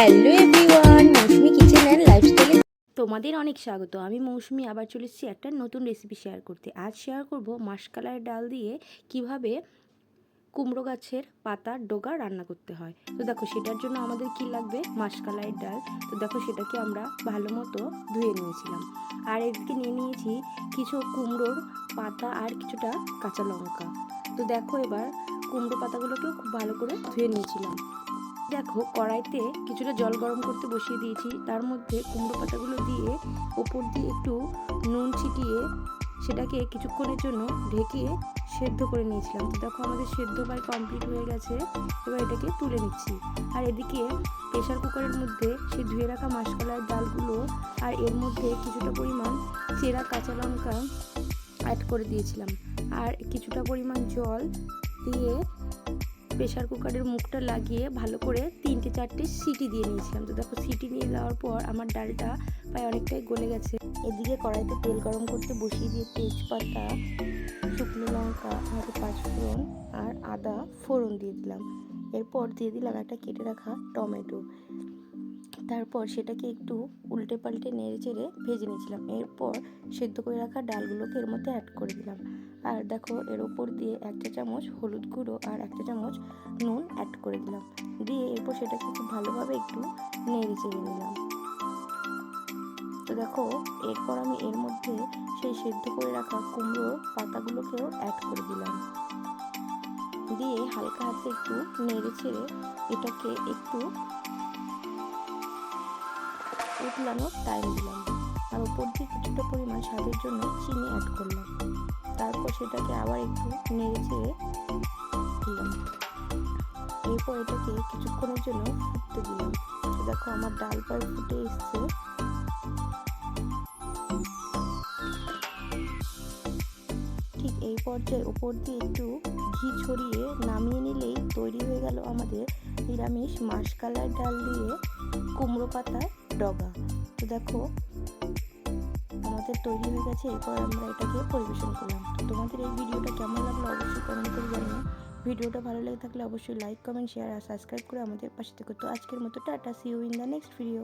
Hello everyone, Mousumi kitchen and লাইফস্টাইলে তোমাদের অনেক স্বাগত। আমি মৌসুমি আবার চলে এসেছি একটা নতুন রেসিপি শেয়ার করতে। আজ শেয়ার করব মাসকলাই ডাল দিয়ে কিভাবে কুমড়ো গাছের পাতার ডগা রান্না করতে হয়। তো দেখো সেটার জন্য আমাদের কি লাগবে, মাসকলাইয়ের ডাল। তো দেখো সেটাকে আমরা ভালো মতো ধুয়ে নিয়েছিলাম। আর এদিকে নিয়ে নিয়েছি কিছু কুমড়োর পাতা আর কিছুটা কাঁচা লঙ্কা। তো দেখো এবার কুমড়ো পাতাগুলোকেও খুব ভালো করে ধুয়ে নিয়েছিলাম। দেখো কড়াইতে কিছুটা জল গরম করতে বসিয়ে দিয়েছি। তার মধ্যে কুমড়ো পাতাগুলো দিয়ে ওপর দিয়ে একটু নুন ছিটিয়ে সেটাকে কিছুক্ষণের জন্য ঢেকে সেদ্ধ করে নিয়েছিলাম। তো দেখো আমাদের সেদ্ধ প্রায় কমপ্লিট হয়ে গেছে। এবার এটাকে তুলে নিচ্ছি। আর এদিকে প্রেশার কুকারের মধ্যে সেই ধুয়ে রাখা মাসকলাইয়ের ডালগুলো আর এর মধ্যে কিছুটা পরিমাণ চেরা কাঁচা লঙ্কা অ্যাড করে দিয়েছিলাম। আর কিছুটা পরিমাণ জল দিয়ে প্রেশার কুকারের মুখটা লাগিয়ে ভালো করে 3-4টে সিটি দিয়ে নিয়েছিলাম। তো দেখো সিটি নিয়ে দেওয়ার পর আমার ডালটা প্রায় অনেকটাই গলে গেছে। এদিকে কড়াইতে তেল গরম করতে বসিয়ে দিয়ে তেজপাতা, শুকনো লঙ্কা, হাতে পাঁচফোড়ন আর আদা ফোড়ন দিয়ে দিলাম। এরপর দিয়ে দিলাম একটা কেটে রাখা টমেটো। তারপর সেটাকে একটু উল্টে পাল্টে নেড়ে চেড়ে ভেজে নিয়েছিলাম। এরপর সেদ্ধ করে রাখা ডালগুলোকে এর মধ্যে অ্যাড করে দিলাম। আর দেখো এর ওপর দিয়ে 1 চা চামচ হলুদ গুঁড়ো আর 1 চা চামচ নুন অ্যাড করে দিলাম। দিয়ে এরপর সেটাকে খুব ভালোভাবে একটু নেড়ে চেড়ে নিলাম। তো দেখো এরপর আমি এর মধ্যে সেই সেদ্ধ করে রাখা কুমড়োর পাতাগুলোকেও অ্যাড করে দিলাম। দিয়ে হালকা হাতে একটু নেড়ে চেড়ে এটাকে একটু উতলানোর টাইম দিলাম। আর উপর দিয়ে কিছুটা পরিমাণ স্বাদের জন্য চিনি অ্যাড করলাম। তারপর সেটাকে আবার একটু নেড়ে চেড়ে দিলাম। এরপর এটাকে কিছুক্ষণের জন্য ফুটতে দিলাম। দেখো আমার ডাল প্রায় ফুটে এসছে। ঠিক এই পর্যায়ে উপর দিয়ে একটু ঘি ছড়িয়ে নামিয়ে নিলেই তৈরি হয়ে গেল আমাদের নিরামিষ মাসকলাই ডাল দিয়ে কুমড়ো পাতার ডগা। তো দেখো আমাদের তৈরি হয়ে গেছে। এরপর আমরা এটাকে পরিবেশন করলাম। তো তোমাদের এই ভিডিওটা কেমন লাগলো অবশ্যই কমেন্ট করে জানিও। ভিডিওটা ভালো লেগে থাকলে অবশ্যই লাইক, কমেন্ট, শেয়ার আর সাবস্ক্রাইব করে আমাদের পাশে থেকো। তো আজকের মতো tata, see you in the next video.